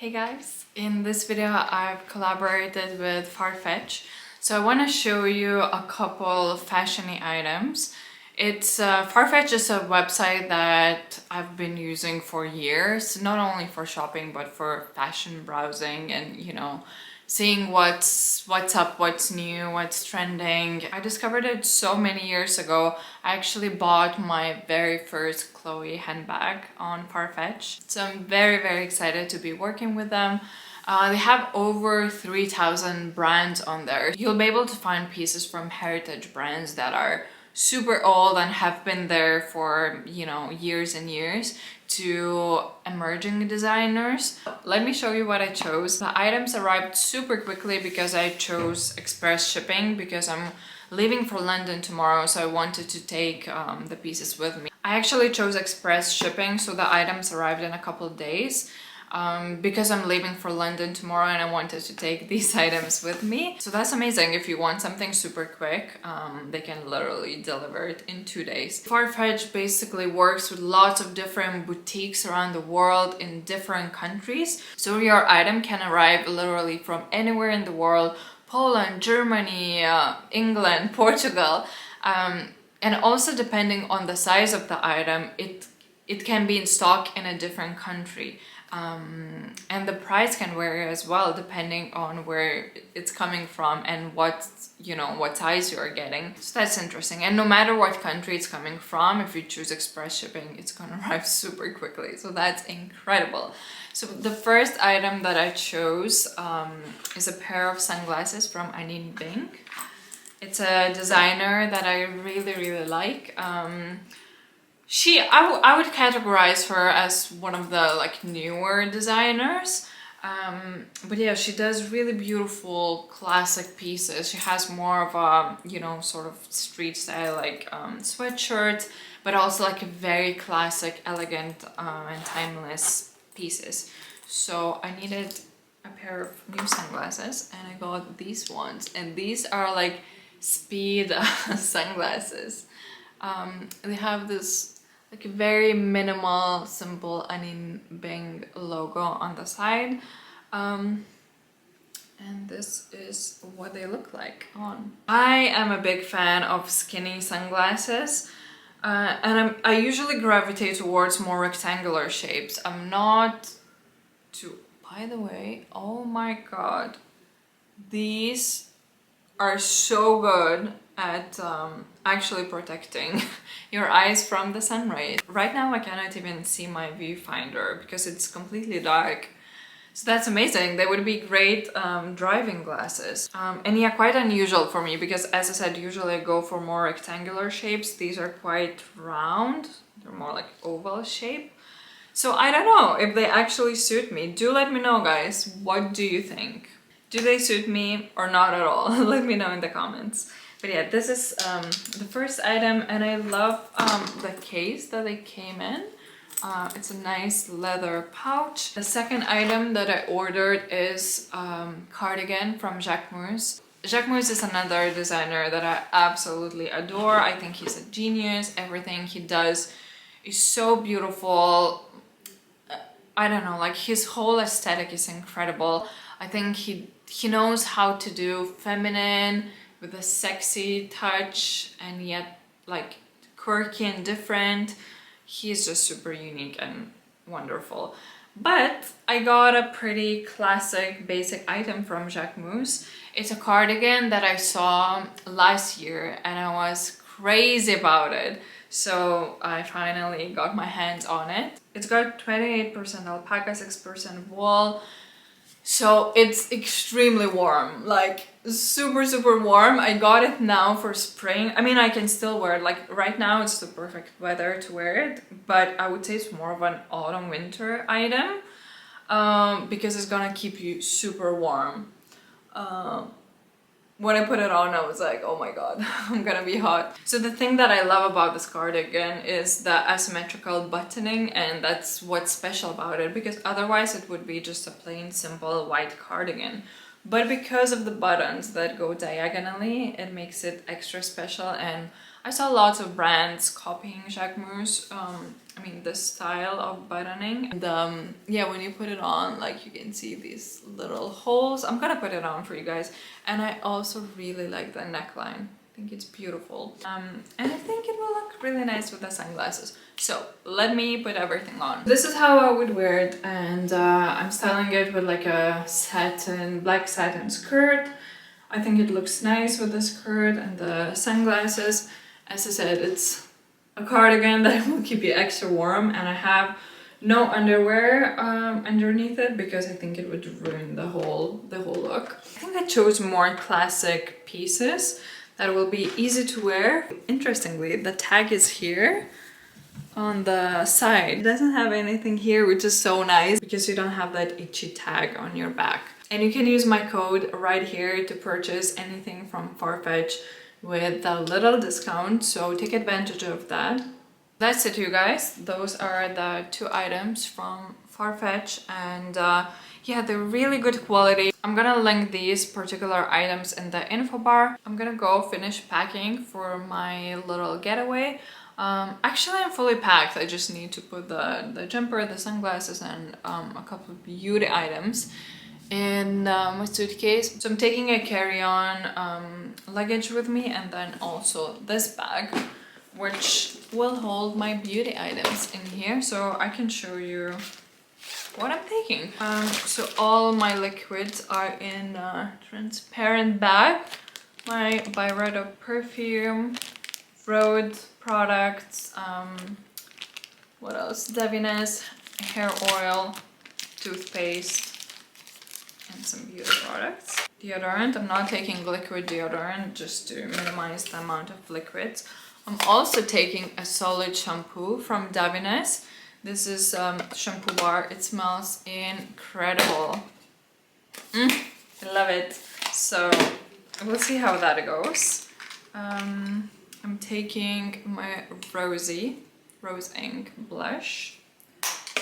Hey guys! In this video I've collaborated with Farfetch, so I want to show you a couple fashiony items. Farfetch is a website that I've been using for years, not only for shopping but for fashion browsing and seeing what's up, what's new, what's trending. I discovered it so many years ago. I actually bought my very first Chloe handbag on Farfetch. So I'm very excited to be working with them. They have over 3,000 brands on there. You'll be able to find pieces from heritage brands that are super old and have been there for years and years, to emerging designers. Let me show you what I chose. The items arrived super quickly because I chose express shipping because I'm leaving for London tomorrow, so I wanted to take the pieces with me. I actually chose express shipping, so the items arrived in a couple of days. Because I'm leaving for London tomorrow and I wanted to take these items with me. So that's amazing. If you want something super quick, they can literally deliver it in 2 days. Farfetch basically works with lots of different boutiques around the world in different countries. So your item can arrive literally from anywhere in the world: Poland, Germany, England, Portugal. And also depending on the size of the item, it can be in stock in a different country. And the price can vary as well depending on where it's coming from and what size you're getting. So that's interesting. And no matter what country it's coming from, if you choose express shipping, it's gonna arrive super quickly. So that's incredible. So the first item that I chose is a pair of sunglasses from Anine Bing. It's a designer that I really like. I would categorize her as one of the newer designers, but yeah, she does really beautiful classic pieces. She has more of a sort of street style sweatshirt, but also a very classic, elegant and timeless pieces. So I needed a pair of new sunglasses and I got these ones, and these are speed sunglasses. They have this very minimal, simple Anine Bing logo on the side. And this is what they look like on. I am a big fan of skinny sunglasses. And I usually gravitate towards more rectangular shapes. I'm not too... By the way, oh my god. These are so good at actually protecting your eyes from the sun rays. Right now I cannot even see my viewfinder because it's completely dark. So that's amazing. They would be great driving glasses. And yeah, quite unusual for me because, as I said, usually I go for more rectangular shapes. These are quite round. They're more like oval shape. So I don't know if they actually suit me. Do let me know, guys. What do you think? Do they suit me or not at all? Let me know in the comments. But yeah, this is the first item, and I love the case that they came in. It's a nice leather pouch. The second item that I ordered is Cardigan from Jacquemus. Jacquemus is another designer that I absolutely adore. I think he's a genius. Everything he does is so beautiful. I don't know, his whole aesthetic is incredible. I think he knows how to do feminine with a sexy touch and yet quirky and different. He's just super unique and wonderful. But I got a pretty classic basic item from Jacquemus. It's a cardigan that I saw last year and I was crazy about it. So I finally got my hands on it. It's got 28% alpaca, 6% wool. So it's extremely warm, super warm. I got it now for spring. I mean, I can still wear it. Right now it's the perfect weather to wear it, but I would say it's more of an autumn winter item because it's gonna keep you super warm. When I put it on, I was like, oh my god, I'm gonna be hot. So the thing that I love about this cardigan is the asymmetrical buttoning, and that's what's special about it, because otherwise it would be just a plain simple white cardigan. But because of the buttons that go diagonally, it makes it extra special, and I saw lots of brands copying Jacquemus I mean the style of buttoning. And yeah, when you put it on, like you can see these little holes. I'm gonna put it on for you guys. And I also really like the neckline. I think it's beautiful. And I think it will look really nice with the sunglasses. So let me put everything on. This is how I would wear it, and I'm styling it with like a black satin skirt. I think it looks nice with the skirt and the sunglasses. As I said, it's a cardigan that will keep you extra warm, and I have no underwear underneath it because I think it would ruin the whole look. I think I chose more classic pieces that will be easy to wear. Interestingly, the tag is here on the side. It doesn't have anything here, which is so nice because you don't have that itchy tag on your back. And you can use my code right here to purchase anything from Farfetch with a little discount, so take advantage of that. That's it, you guys. Those are the 2 items from Farfetch, and yeah, they're really good quality. I'm gonna link these particular items in the info bar. I'm gonna go finish packing for my little getaway. Actually, I'm fully packed. I just need to put the jumper, the sunglasses, and a couple of beauty items in my suitcase. So I'm taking a carry-on luggage with me, and then also this bag, which will hold my beauty items in here, so I can show you what I'm taking. So all my liquids are in a transparent bag. My Byredo perfume, Rhode products, what else? Davines, hair oil, toothpaste, and some beauty products. Deodorant. I'm not taking liquid deodorant just to minimize the amount of liquids. I'm also taking a solid shampoo from Davines. This is shampoo bar. It smells incredible. I love it. So we'll see how that goes. I'm taking my Rose Ink blush,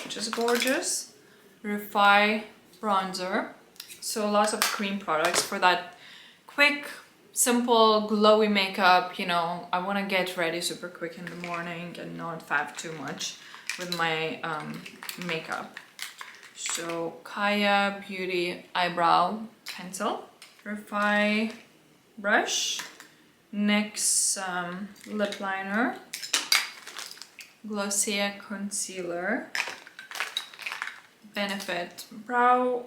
which is gorgeous. Refi bronzer. So lots of cream products for that quick, simple, glowy makeup. You know, I want to get ready super quick in the morning and not faff too much with my makeup. So Kaya Beauty eyebrow pencil, Refi brush, NYX lip liner, Glossier concealer, Benefit brow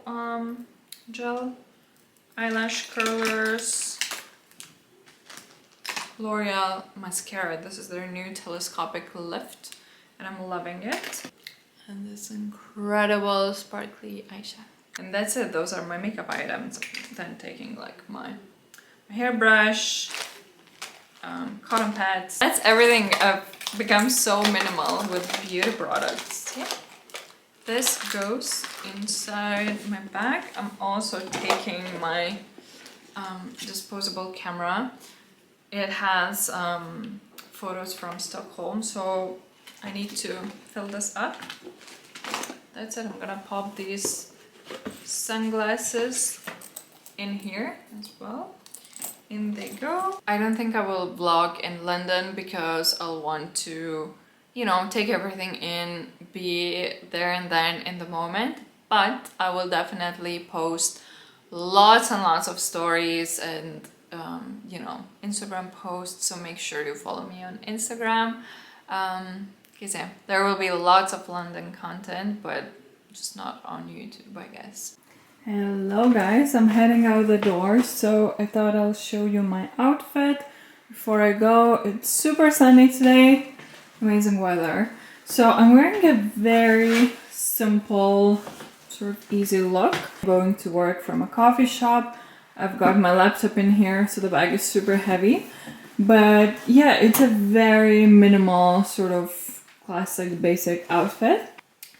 gel, eyelash curlers, L'Oreal mascara. This is their new telescopic lift, and I'm loving it. And this incredible sparkly eyeshadow. And that's it. Those are my makeup items. Then taking like my hairbrush, cotton pads. That's everything. I've become so minimal with beauty products. Yeah. This goes inside my bag. I'm also taking my disposable camera. It has photos from Stockholm, so I need to fill this up. That's it. I'm gonna pop these sunglasses in here as well. In they go. I don't think I will vlog in London because I'll want to, you know, take everything in, be there and then in the moment. But I will definitely post lots and lots of stories and you know, Instagram posts. So make sure you follow me on Instagram. Because yeah, there will be lots of London content, but just not on YouTube, I guess. Hello guys, I'm heading out the door, so I thought I'll show you my outfit before I go. It's super sunny today, amazing weather. So I'm wearing a very simple, sort of easy look. I'm going to work from a coffee shop. I've got my laptop in here, so the bag is super heavy. But yeah, it's a very minimal, sort of classic, basic outfit.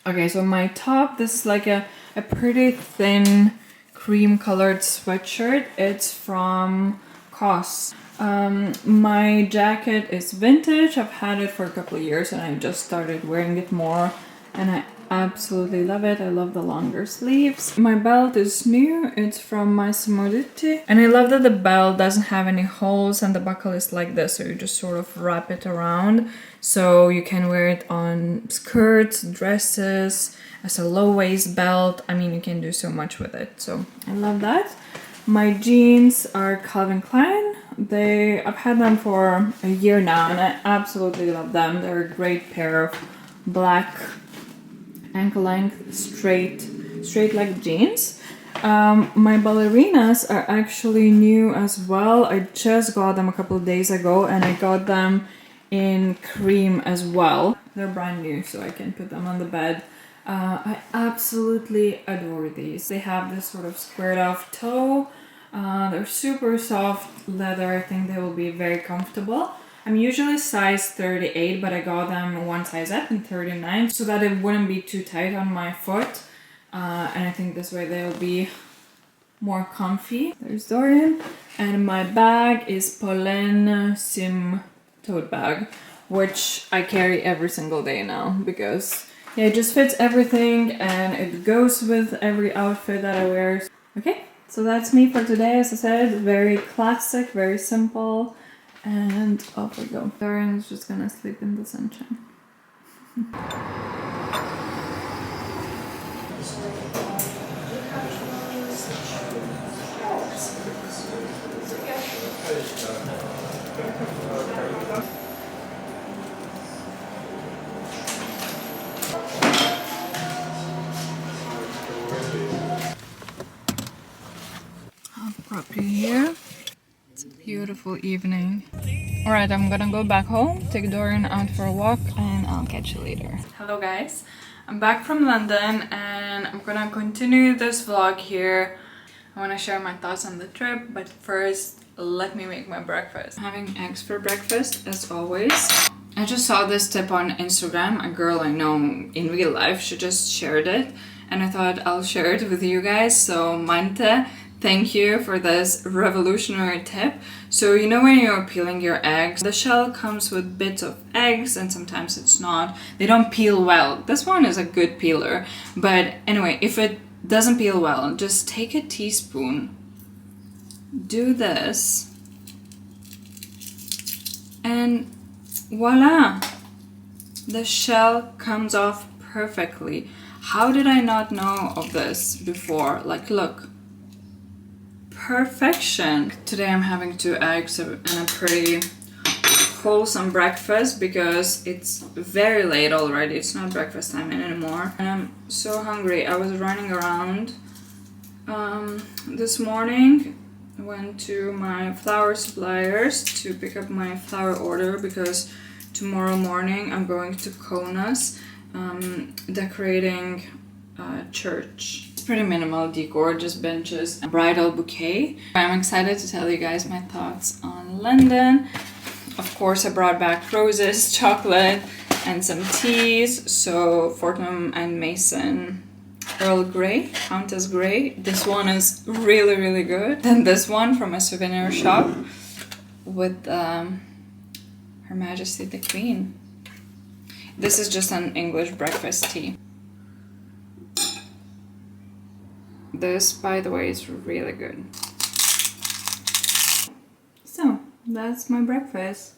Okay, so my top, this is like a pretty thin cream colored sweatshirt. It's from COS. My jacket is vintage. I've had it for a couple of years and I just started wearing it more, and absolutely love it. I love the longer sleeves. My belt is new. It's from Massimo, and I love that the belt doesn't have any holes and the buckle is like this, so you just sort of wrap it around, so you can wear it on skirts, dresses, as a low waist belt. I mean, you can do so much with it, so I love that. My jeans are Calvin Klein. I've had them for a year now and I absolutely love them. They're a great pair of black ankle length straight leg jeans. My ballerinas are actually new as well. I just got them a couple of days ago and I got them in cream as well. They're brand new, so I can put them on the bed. I absolutely adore these. They have this sort of squared off toe. They're super soft leather. I think they will be very comfortable. I'm usually size 38, but I got them one size up in 39 so that it wouldn't be too tight on my foot. And I think this way they'll be more comfy. There's Dorian. And my bag is Pollen Sim tote bag, which I carry every single day now because yeah, it just fits everything and it goes with every outfit that I wear. Okay, so that's me for today. As I said, very classic, very simple, and off we go. Dorian's just gonna sleep in the sunshine. I'll prop you here. It's a beautiful evening. Alright, I'm gonna go back home, take Dorian out for a walk, and I'll catch you later. Hello guys, I'm back from London and I'm gonna continue this vlog here. I want to share my thoughts on the trip, but first let me make my breakfast. I'm having eggs for breakfast as always. I just saw this tip on Instagram. A girl I know in real life, she just shared it and I thought I'll share it with you guys. So Mante, thank you for this revolutionary tip. So you know when you're peeling your eggs, the shell comes with bits of eggs and sometimes it's not. They don't peel well. This one is a good peeler. But anyway, if it doesn't peel well, just take a teaspoon, do this, and voila! The shell comes off perfectly. How did I not know of this before? Like, look. Perfection. Today I'm having 2 eggs and a pretty wholesome breakfast because it's very late already. It's not breakfast time anymore and I'm so hungry. I was running around this morning. I went to my flower suppliers to pick up my flower order because tomorrow morning I'm going to Kaunas decorating a church. Pretty minimal decor, just benches, a bridal bouquet. I'm excited to tell you guys my thoughts on London. Of course, I brought back roses, chocolate, and some teas. So Fortnum and Mason Earl Grey, Countess Grey. This one is really, really good. Then this one from a souvenir shop with Her Majesty the Queen. This is just an English breakfast tea. This, by the way, is really good. So, that's my breakfast.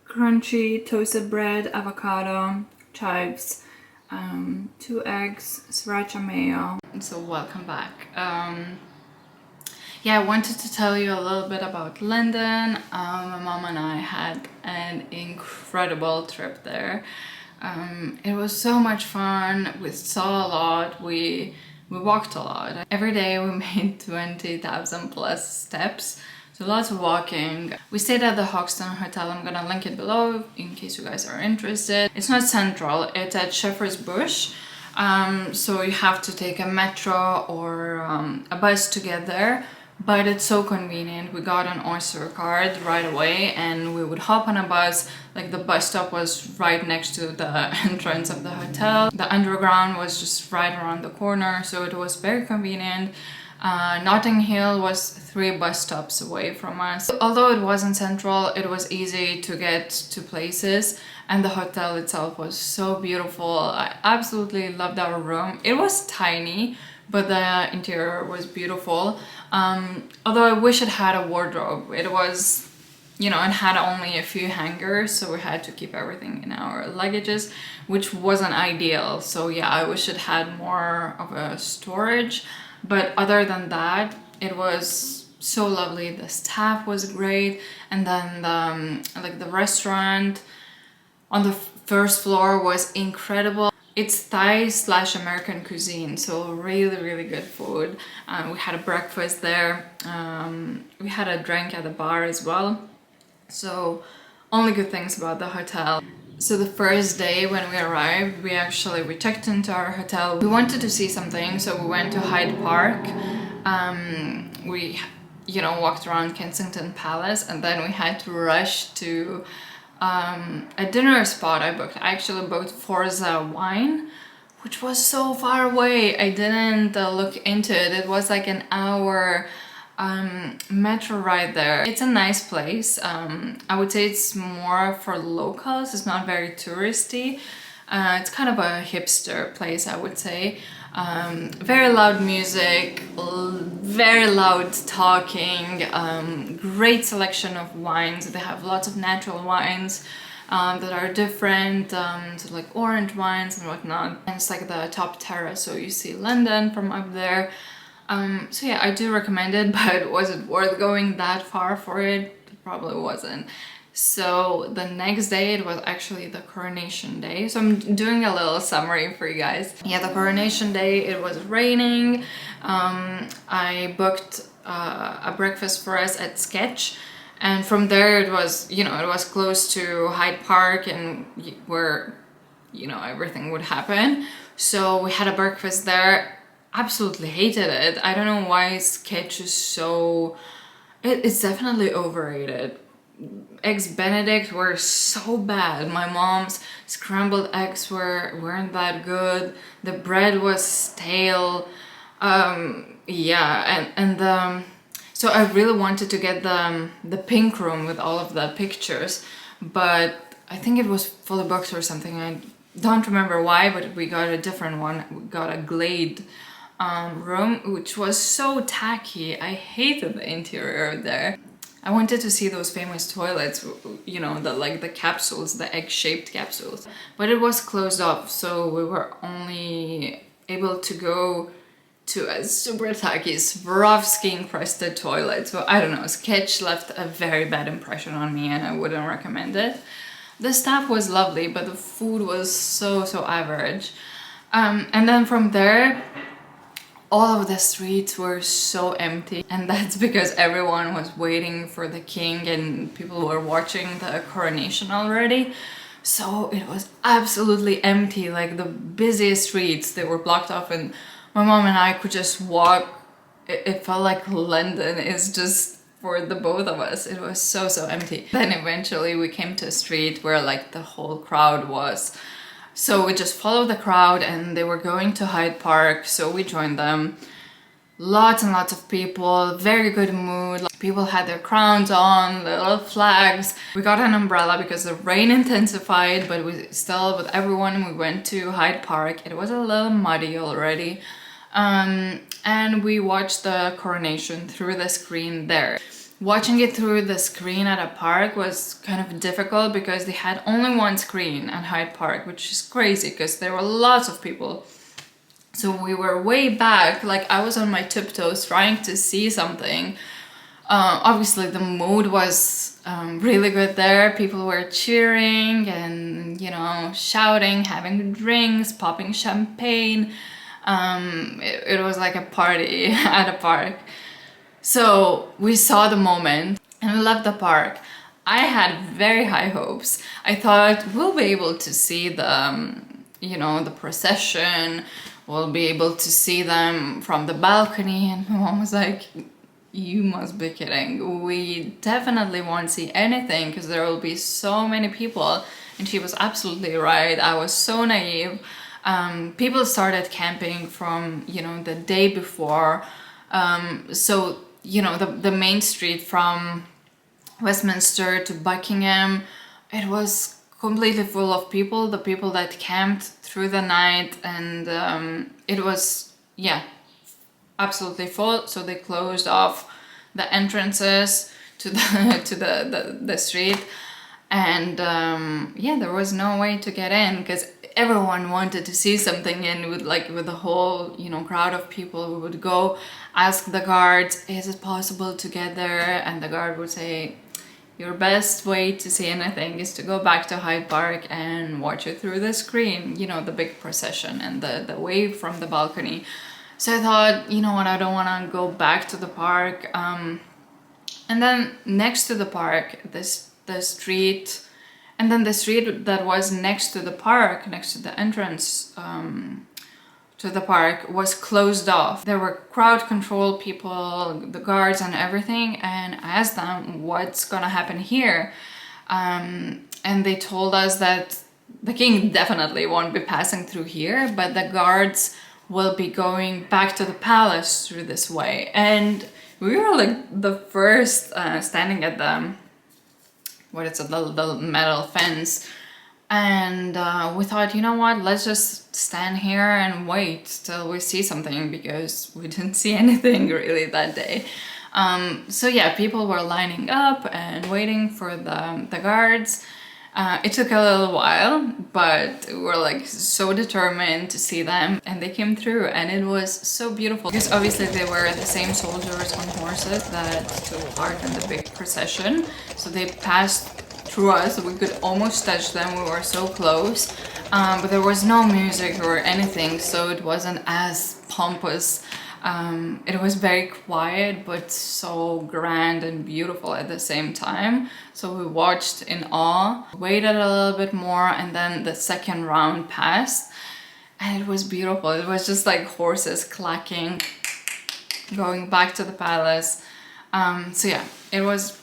Crunchy toasted bread, avocado, chives, 2 eggs, sriracha mayo. So welcome back. Yeah, I wanted to tell you a little bit about London. My mom and I had an incredible trip there. It was so much fun. We saw a lot. We walked a lot. Every day we made 20,000 plus steps. So lots of walking. We stayed at the Hoxton Hotel. I'm gonna link it below in case you guys are interested. It's not central, it's at Shepherd's Bush. So you have to take a metro or a bus to get there. But it's so convenient. We got an Oyster card right away and we would hop on a bus. Like the bus stop was right next to the entrance of the hotel. The underground was just right around the corner, so it was very convenient. Notting Hill was 3 bus stops away from us. Although it wasn't central, it was easy to get to places, and the hotel itself was so beautiful. I absolutely loved our room. It was tiny, but the interior was beautiful. Although I wish it had a wardrobe. It was, you know, it had only a few hangers, so we had to keep everything in our luggages, which wasn't ideal. So yeah, I wish it had more of a storage. But other than that, it was so lovely. The staff was great, and then like the restaurant on the first floor was incredible. It's Thai/American cuisine, so really, really good food. We had a breakfast there. We had a drink at the bar as well. So only good things about the hotel. So the first day when we arrived, we checked into our hotel. We wanted to see something, so we went to Hyde Park. We, you know, walked around Kensington Palace, and then we had to rush to a dinner spot I booked. I actually booked Forza Wine, which was so far away. I didn't look into it. It was like an hour metro ride there. It's a nice place. I would say it's more for locals. It's not very touristy. It's kind of a hipster place, I would say. Very loud music, very loud talking, great selection of wines. They have lots of natural wines that are different, so like orange wines and whatnot. And it's like the top terrace, so you see London from up there. So yeah, I do recommend it, but was it worth going that far for it? It probably wasn't. So the next day, it was actually the coronation day. So I'm doing a little summary for you guys. Yeah, the coronation day, it was raining. I booked a breakfast for us at Sketch. And from there, it was, you know, it was close to Hyde Park and where, you know, everything would happen. So we had a breakfast there. Absolutely hated it. I don't know why Sketch is so... It's definitely overrated. Eggs Benedict were so bad. My mom's scrambled eggs weren't that good. The bread was stale. Yeah, and so I really wanted to get the pink room with all of the pictures, but I think it was fully booked or something. I don't remember why, but we got a different one. We got a Glade room, which was so tacky. I hated the interior there. I wanted to see those famous toilets, you know, the capsules, the egg-shaped capsules. But it was closed off, so we were only able to go to a super tacky Swarovski-encrusted toilet. So I don't know, Sketch left a very bad impression on me and I wouldn't recommend it. The staff was lovely, but the food was so average. And then from there, all of the streets were so empty, and that's because everyone was waiting for the king and people were watching the coronation already. So it was absolutely empty, like the busiest streets, they were blocked off, and my mom and I could just walk. It felt like London is just for the both of us. It was so empty. Then eventually we came to a street where like the whole crowd was. So we just followed the crowd and they were going to Hyde Park, so we joined them. Lots and lots of people, very good mood. Like, people had their crowns on, little flags. We got an umbrella because the rain intensified, but we still, with everyone, we went to Hyde Park. It was a little muddy already. And we watched the coronation through the screen there. Watching it through the screen at a park was kind of difficult because they had only one screen at Hyde Park, which is crazy because there were lots of people. So we were way back, like I was on my tiptoes trying to see something. Obviously the mood was really good there. People were cheering and, you know, shouting, having drinks, popping champagne. It was like a party at a park. So we saw the moment and we left the park. I had very high hopes. I thought we'll be able to see the, you know, the procession. We'll be able to see them from the balcony. And my mom was like, you must be kidding. We definitely won't see anything because there will be so many people. And she was absolutely right. I was so naive. People started camping from, you know, the day before. So, you know, the main street from Westminster to Buckingham, it was completely full of people, the people that camped through the night, and it was, yeah, absolutely full. So they closed off the entrances to the the street, and yeah, there was no way to get in because everyone wanted to see something, and with the whole, you know, crowd of people, we would go ask the guards, is it possible to get there? And the guard would say, your best way to see anything is to go back to Hyde Park and watch it through the screen, you know, the big procession and the wave from the balcony. So I thought, you know what, I don't want to go back to the park. And then next to the park, the street, and then the street that was next to the park, next to the entrance to the park, was closed off. There were crowd control people, the guards and everything, and I asked them what's gonna happen here. And they told us that the king definitely won't be passing through here, but the guards will be going back to the palace through this way. And we were like the first standing at the, what is it, the metal fence. And we thought, you know what, let's just stand here and wait till we see something, because we didn't see anything really that day. So yeah, people were lining up and waiting for the guards. It took a little while, but we were like so determined to see them, and they came through, and it was so beautiful because obviously they were the same soldiers on horses that took part in the big procession. So they passed through us, we could almost touch them, we were so close, but there was no music or anything, so it wasn't as pompous. It was very quiet, but so grand and beautiful at the same time. So we watched in awe, waited a little bit more, and then the second round passed, and it was beautiful. It was just like horses clacking, going back to the palace. So yeah, it was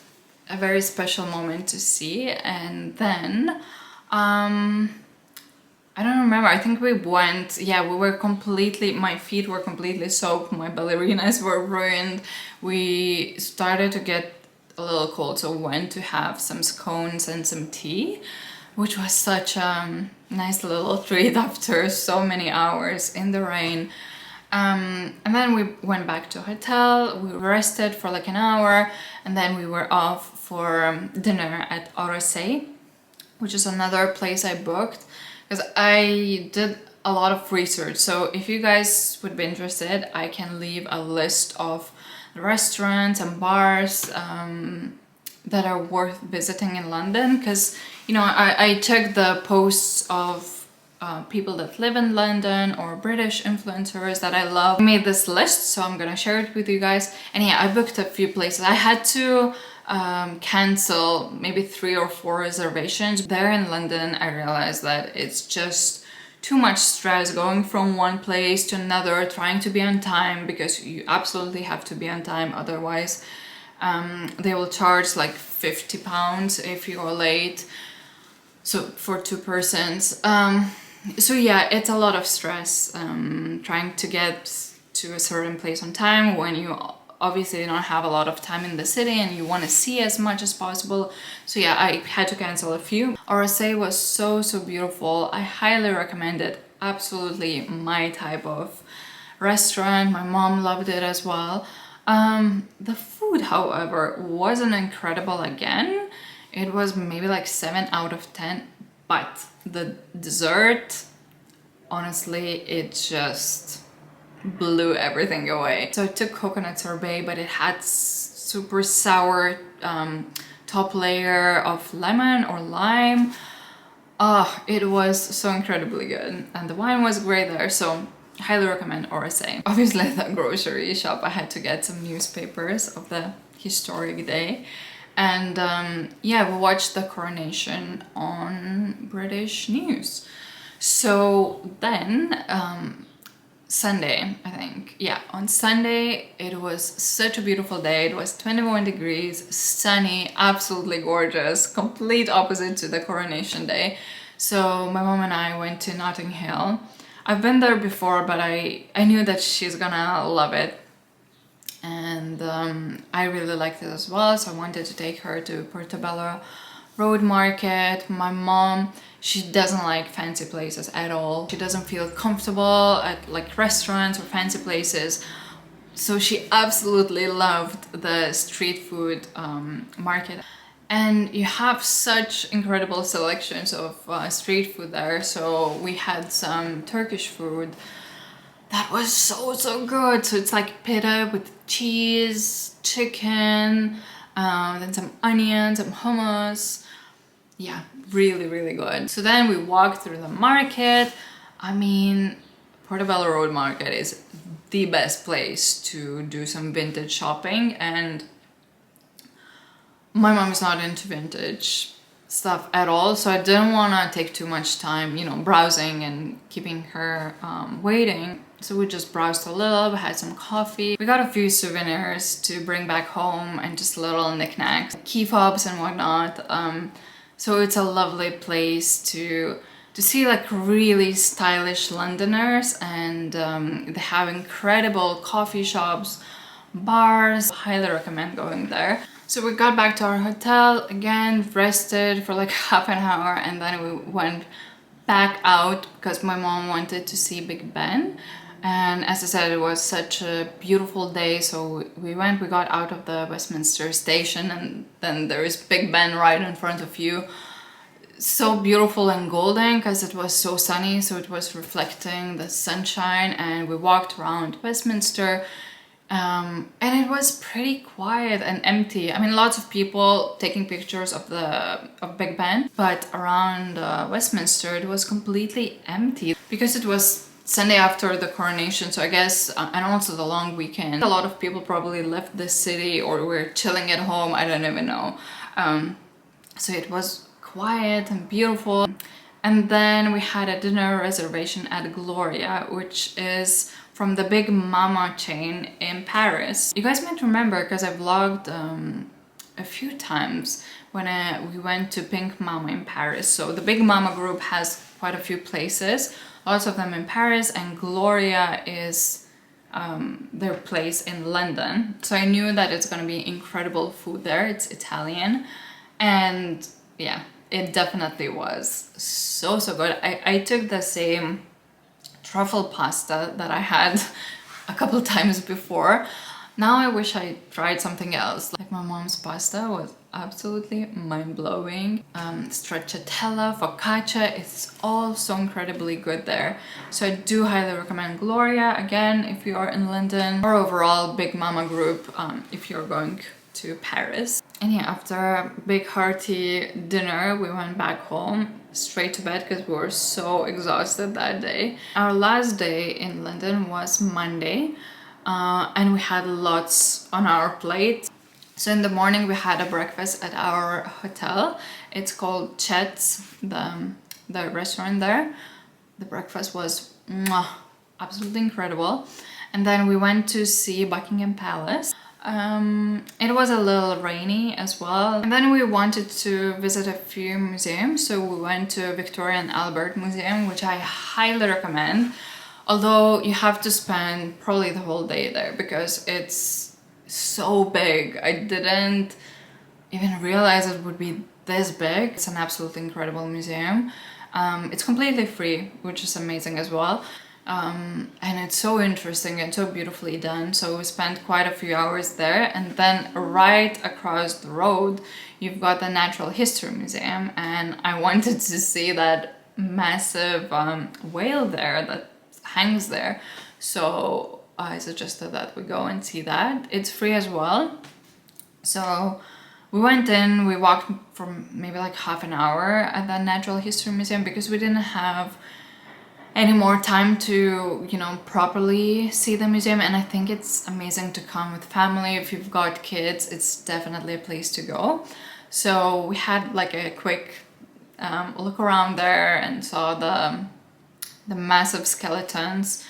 a very special moment to see. And then I don't remember, I think we went, yeah, we were completely, my feet were completely soaked, my ballerinas were ruined. We started to get a little cold, so we went to have some scones and some tea, which was such a nice little treat after so many hours in the rain. And then we went back to hotel, we rested for like an hour, and then we were off for dinner at Orsay, which is another place I booked because I did a lot of research. So if you guys would be interested, I can leave a list of restaurants and bars that are worth visiting in London, because, you know, I checked the posts of people that live in London or British influencers that I love. I made this list, so I'm gonna share it with you guys. And yeah, I booked a few places. I had to cancel maybe 3 or 4 reservations. There in London, I realized that it's just too much stress going from one place to another, trying to be on time, because you absolutely have to be on time, otherwise they will charge like £50 if you're late, so for 2 persons. So yeah, it's a lot of stress trying to get to a certain place on time when you obviously don't have a lot of time in the city and you want to see as much as possible. So yeah, I had to cancel a few. Orsay was so beautiful. I highly recommend it. Absolutely my type of restaurant. My mom loved it as well. The food, however, wasn't incredible again. It was maybe like 7 out of 10, but the dessert, honestly, it just blew everything away. So I took coconut sorbet, but it had super sour top layer of lemon or lime. It was so incredibly good, and the wine was great there, so highly recommend Orsay. Obviously at the grocery shop I had to get some newspapers of the historic day, and yeah, we watched the coronation on British news. So then Sunday, I think. Yeah, on Sunday it was such a beautiful day. It was 21 degrees, sunny, absolutely gorgeous, complete opposite to the coronation day. So my mom and I went to Notting Hill. I've been there before, but I knew that she's gonna love it. and I really liked it as well, so I wanted to take her to Portobello Road Market. My mom, she doesn't like fancy places at all. She doesn't feel comfortable at like restaurants or fancy places, so she absolutely loved the street food market. And you have such incredible selections of street food there. So we had some Turkish food that was so good. So it's like pita with cheese, chicken, then some onions, some hummus. Yeah, really good. So then we walked through the market. I mean, Portobello Road Market is the best place to do some vintage shopping, and my mom is not into vintage stuff at all, so I didn't want to take too much time, you know, browsing and keeping her waiting. So we just browsed a little, had some coffee. We got a few souvenirs to bring back home and just little knickknacks, key fobs and whatnot. So it's a lovely place to see like really stylish Londoners, and they have incredible coffee shops, bars. Highly recommend going there. So we got back to our hotel again, rested for like half an hour, and then we went back out because my mom wanted to see Big Ben. And as I said, it was such a beautiful day, so we got out of the Westminster station, and then there is Big Ben right in front of you. So beautiful and golden because it was so sunny, so it was reflecting the sunshine, and we walked around Westminster. And it was pretty quiet and empty. I mean, lots of people taking pictures of Big Ben, but around Westminster it was completely empty because it was Sunday after the coronation, so I guess, and also the long weekend. A lot of people probably left the city or were chilling at home, I don't even know. So it was quiet and beautiful. And then we had a dinner reservation at Gloria, which is from the Big Mama chain in Paris. You guys might remember because I vlogged a few times when we went to Pink Mama in Paris. So the Big Mama group has quite a few places, lots of them in Paris, and Gloria is their place in London. So I knew that it's gonna be incredible food there. It's Italian, and yeah, it definitely was so good. I took the same truffle pasta that I had a couple times before. Now I wish I tried something else. Like my mom's pasta was absolutely mind-blowing. Stracciatella, focaccia, it's all so incredibly good there. So I do highly recommend Gloria, again, if you are in London, or overall Big Mama group if you're going to Paris. And yeah, after a big hearty dinner, we went back home, straight to bed because we were so exhausted that day. Our last day in London was Monday, and we had lots on our plate. So in the morning we had a breakfast at our hotel. It's called Chet's, the restaurant there. The breakfast was absolutely incredible. And then we went to see Buckingham Palace. It was a little rainy as well. And then we wanted to visit a few museums, so we went to Victoria and Albert Museum, which I highly recommend. Although you have to spend probably the whole day there because it's so big. I didn't even realize it would be this big. It's an absolutely incredible museum. It's completely free, which is amazing as well. And it's so interesting and so beautifully done. So we spent quite a few hours there, and then right across the road you've got the Natural History Museum, and I wanted to see that massive whale there that hangs there, so I suggested that we go and see that. It's free as well. So we went in, we walked for maybe like half an hour at the Natural History Museum because we didn't have any more time to, you know, properly see the museum. And I think it's amazing to come with family. If you've got kids, it's definitely a place to go. So we had like a quick look around there and saw the massive skeletons,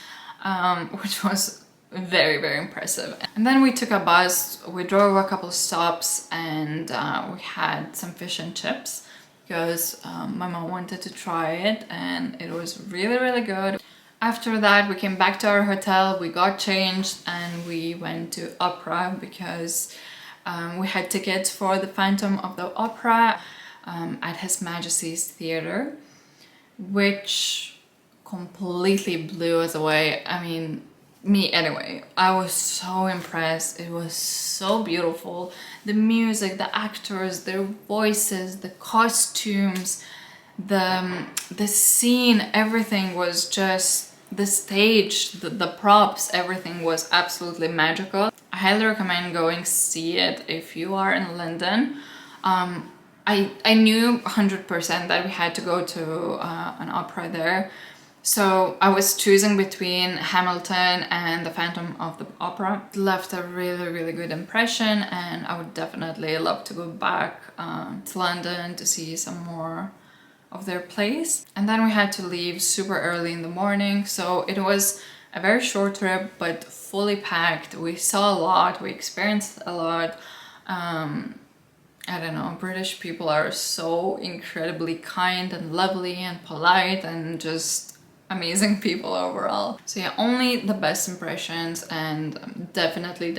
which was very impressive. And then we took a bus, we drove a couple stops, and we had some fish and chips because my mom wanted to try it, and it was really good. After that, we came back to our hotel, we got changed, and we went to opera because we had tickets for the Phantom of the Opera at His Majesty's Theatre, which completely blew us away. I mean, me anyway. I was so impressed. It was so beautiful. The music, the actors, their voices, the costumes, the scene, everything was just, the stage, the props, everything was absolutely magical. I highly recommend going see it if you are in London. I knew 100% that we had to go to an opera there, so I was choosing between Hamilton and the Phantom of the Opera. It left a really good impression, and I would definitely love to go back to London to see some more of their plays. And then we had to leave super early in the morning, so it was a very short trip but fully packed. We saw a lot, we experienced a lot. I don't know, British people are so incredibly kind and lovely and polite and just amazing people overall. So yeah, only the best impressions, and definitely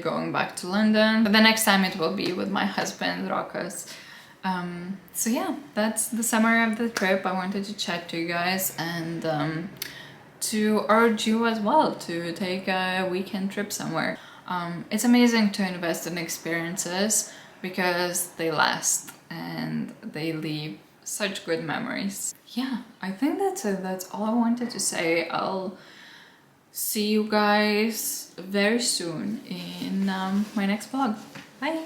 going back to London. But the next time it will be with my husband, Rokas. So yeah, that's the summary of the trip. I wanted to chat to you guys and to urge you as well to take a weekend trip somewhere. It's amazing to invest in experiences because they last and they leave such good memories. Yeah, I think that's it. That's all I wanted to say. I'll see you guys very soon in my next vlog. Bye!